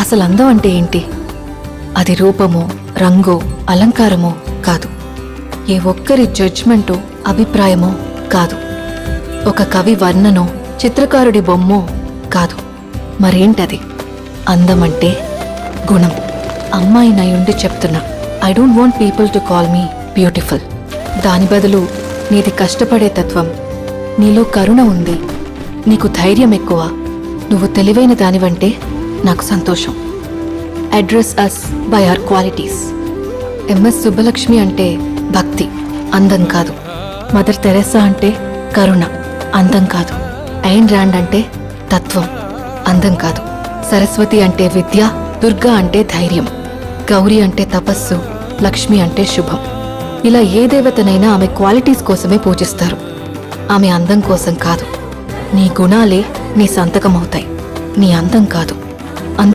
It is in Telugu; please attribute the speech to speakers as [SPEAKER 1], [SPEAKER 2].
[SPEAKER 1] అసలు అందం అంటే ఏంటి? అది రూపమో, రంగో, అలంకారమో కాదు. ఏ ఒక్కరి జడ్జ్మెంటో, అభిప్రాయమో కాదు. ఒక కవి వర్ణనో, చిత్రకారుడి బొమ్మో కాదు. మరేంటది? అందమంటే గుణం. అమ్మాయినయుండి చెప్తున్నా, I don't want people to call me beautiful. దాని బదులు నీది కష్టపడే తత్వం, నీలో కరుణ ఉంది, నీకు ధైర్యం ఎక్కువ, నువ్వు తెలివైన దానివంటే నాకు సంతోషం. Address us by our qualities. MS Subbulakshmi అంటే భక్తి, అందం కాదు. మదర్ తెరెసా అంటే కరుణ, అందం కాదు. ఐన్ ర్యాండ్ అంటే తత్వం, అందం కాదు. సరస్వతి అంటే విద్య, దుర్గా అంటే ధైర్యం, గౌరీ అంటే తపస్సు, లక్ష్మి అంటే శుభం. ఇలా ఏ దేవతనైనా ఆమె క్వాలిటీస్ కోసమే పూజిస్తారు, ఆమె అందం కోసం కాదు. నీ గుణాలే నీ సంతకమవుతాయి, నీ అందం కాదు.